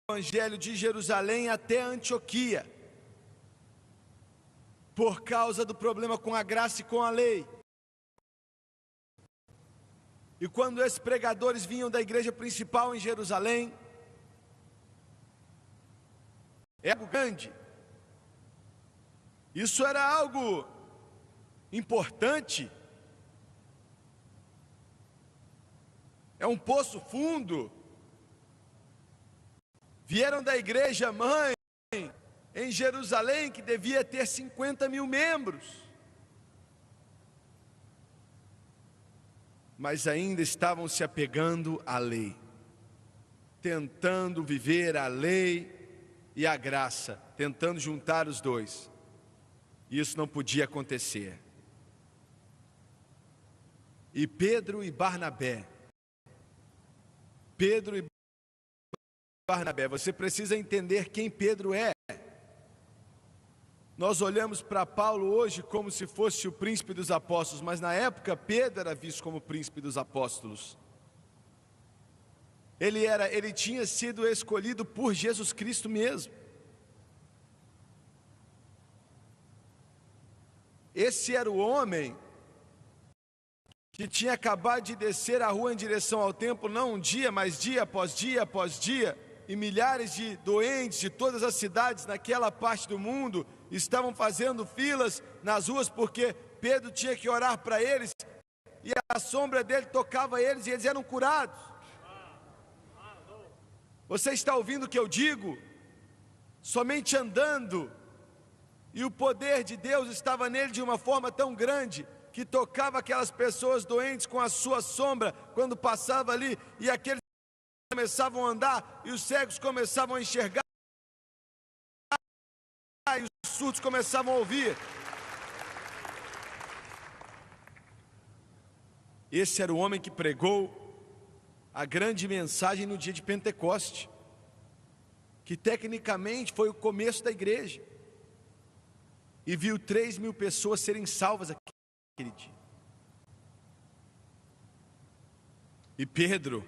Evangelho de Jerusalém até Antioquia, por causa do problema com a graça e com a lei. E quando esses pregadores vinham da igreja principal em Jerusalém, é algo grande. Isso era algo importante. É um poço fundo. Vieram da igreja mãe em Jerusalém, que devia ter 50 mil membros. Mas ainda estavam se apegando à lei, tentando viver a lei e a graça, tentando juntar os dois. Isso não podia acontecer. E Pedro e Barnabé, você precisa entender quem Pedro é. Nós olhamos para Paulo hoje como se fosse o príncipe dos apóstolos, mas na época Pedro era visto como o príncipe dos apóstolos. Ele tinha sido escolhido por Jesus Cristo mesmo. Esse era o homem que tinha acabado de descer a rua em direção ao templo, não um dia, mas dia após dia após dia, e milhares de doentes de todas as cidades naquela parte do mundo estavam fazendo filas nas ruas, porque Pedro tinha que orar para eles, e a sombra dele tocava eles, e eles eram curados. Você está ouvindo o que eu digo? Somente andando, e o poder de Deus estava nele de uma forma tão grande, que tocava aquelas pessoas doentes com a sua sombra, quando passava ali, e aqueles começavam a andar, e os cegos começavam a enxergar, e os surdos começavam a ouvir. Esse era o homem que pregou a grande mensagem no dia de Pentecoste, que tecnicamente foi o começo da igreja, e viu 3.000 pessoas serem salvas aquele dia. E Pedro,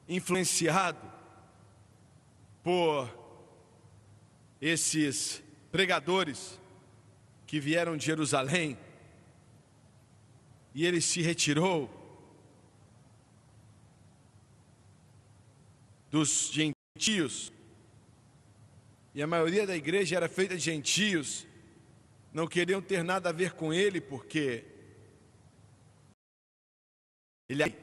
influenciado por esses pregadores que vieram de Jerusalém, e ele se retirou dos gentios, e a maioria da igreja era feita de gentios, não queriam ter nada a ver com ele, porque ele...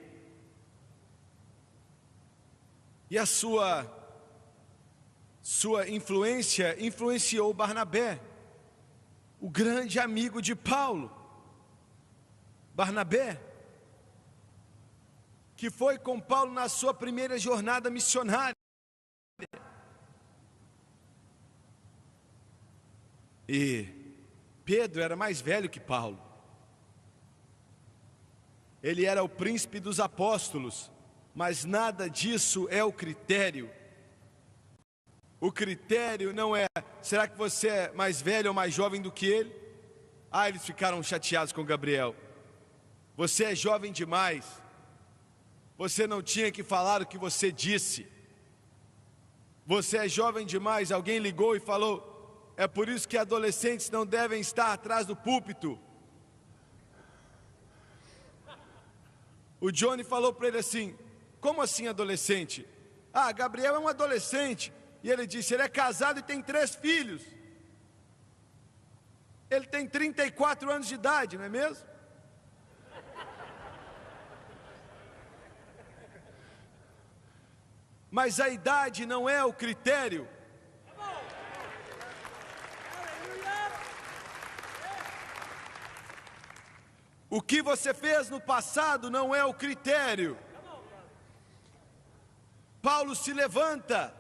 E a sua influência influenciou Barnabé, o grande amigo de Paulo. Barnabé, que foi com Paulo na sua primeira jornada missionária. E Pedro era mais velho que Paulo. Ele era o príncipe dos apóstolos, mas nada disso é o critério. O critério não é, será que você é mais velho ou mais jovem do que ele? Eles ficaram chateados com Gabriel. Você é jovem demais. Você não tinha que falar o que você disse. Você é jovem demais. Alguém ligou e falou, é por isso que adolescentes não devem estar atrás do púlpito. O Johnny falou para ele assim, como assim adolescente? Gabriel é um adolescente. E ele disse, ele é casado e tem 3 filhos. Ele tem 34 anos de idade, não é mesmo? Mas a idade não é o critério. O que você fez no passado não é o critério. Paulo se levanta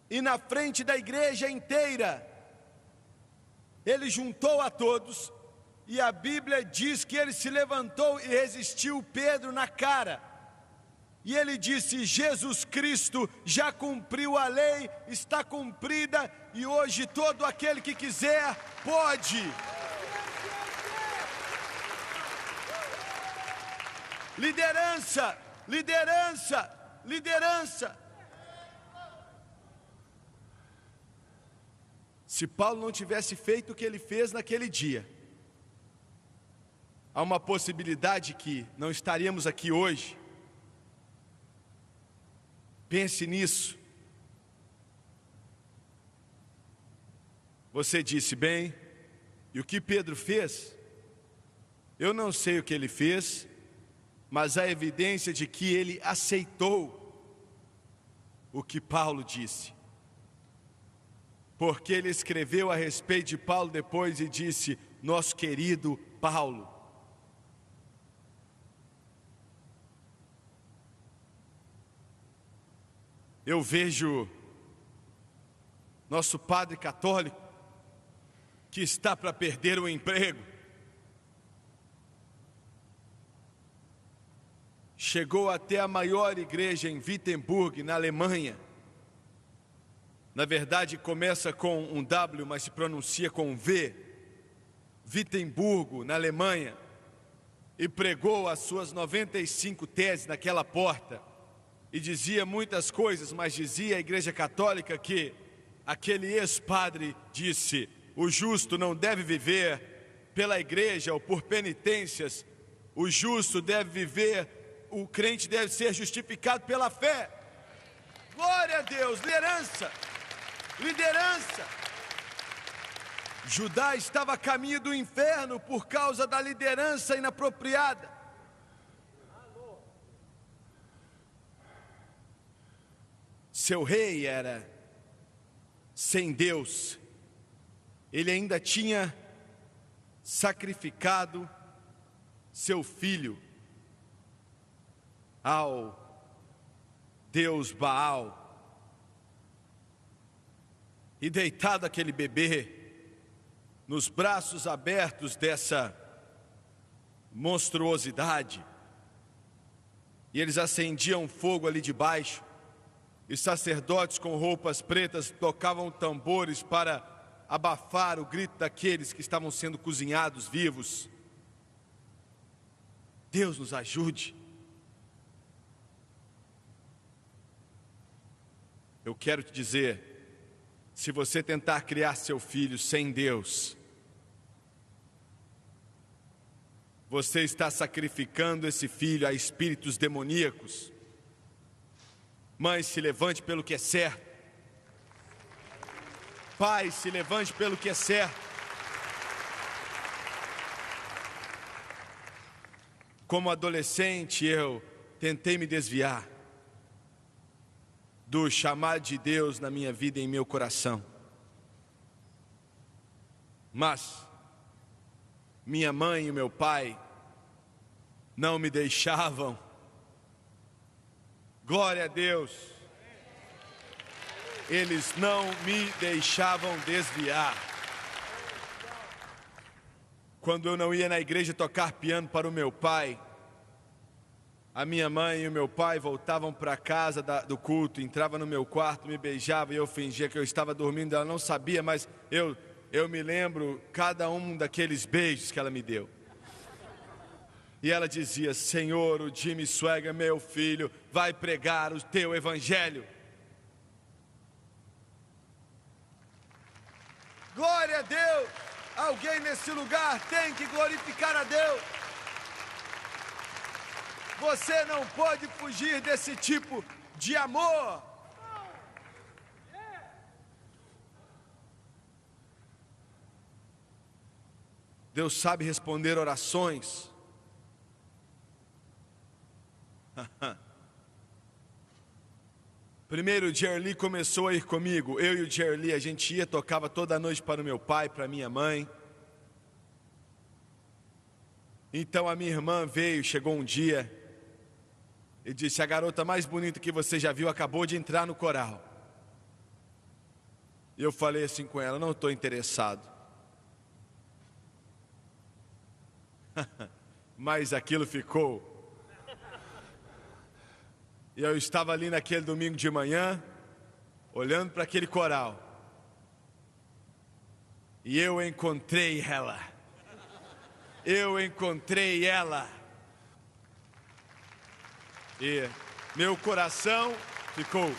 e na frente da igreja inteira ele juntou a todos, e a Bíblia diz que ele se levantou e resistiu Pedro na cara, e ele disse, Jesus Cristo já cumpriu a lei, está cumprida, e hoje todo aquele que quiser pode. Liderança, liderança, liderança. Se Paulo não tivesse feito o que ele fez naquele dia, há uma possibilidade que não estaríamos aqui hoje. Pense nisso. Você disse bem, e o que Pedro fez? Eu não sei o que ele fez, mas há evidência de que ele aceitou o que Paulo disse. Porque ele escreveu a respeito de Paulo depois e disse: nosso querido Paulo. Eu vejo nosso padre católico que está para perder o emprego. Chegou até a maior igreja em Wittenberg, na Alemanha. Na verdade, começa com um W, mas se pronuncia com um V. Wittenberg, na Alemanha. E pregou as suas 95 teses naquela porta. E dizia muitas coisas, mas dizia a Igreja Católica que aquele ex-padre disse: o justo não deve viver pela igreja ou por penitências. O justo deve viver, o crente deve ser justificado pela fé. Glória a Deus, liderança. Liderança. Judá estava a caminho do inferno por causa da liderança inapropriada. Seu rei era sem Deus. Ele ainda tinha sacrificado seu filho ao Deus Baal. E deitado aquele bebê nos braços abertos dessa monstruosidade, e eles acendiam fogo ali debaixo, e sacerdotes com roupas pretas tocavam tambores para abafar o grito daqueles que estavam sendo cozinhados vivos. Deus nos ajude. Eu quero te dizer, se você tentar criar seu filho sem Deus, você está sacrificando esse filho a espíritos demoníacos. Mãe, se levante pelo que é certo. Pai, se levante pelo que é certo. Como adolescente, eu tentei me desviar do chamado de Deus na minha vida e em meu coração. Mas minha mãe e meu pai não me deixavam. Glória a Deus. Eles não me deixavam desviar. Quando eu não ia na igreja tocar piano para o meu pai, a minha mãe e o meu pai voltavam para casa do culto, entravam no meu quarto, me beijavam e eu fingia que eu estava dormindo. Ela não sabia, mas eu me lembro cada um daqueles beijos que ela me deu. E ela dizia: Senhor, o Jimmy Swaggart, meu filho, vai pregar o teu evangelho. Glória a Deus. Alguém nesse lugar tem que glorificar a Deus. Você não pode fugir desse tipo de amor. Deus sabe responder orações. Primeiro o Jerry começou a ir comigo. Eu e o Jerry, a gente ia, tocava toda noite para o meu pai, para a minha mãe. Então a minha irmã veio, chegou um dia e disse: a garota mais bonita que você já viu acabou de entrar no coral. E eu falei assim com ela: não estou interessado. Mas aquilo ficou. E eu estava ali naquele domingo de manhã, olhando para aquele coral. E eu encontrei ela. Eu encontrei ela. E Meu coração ficou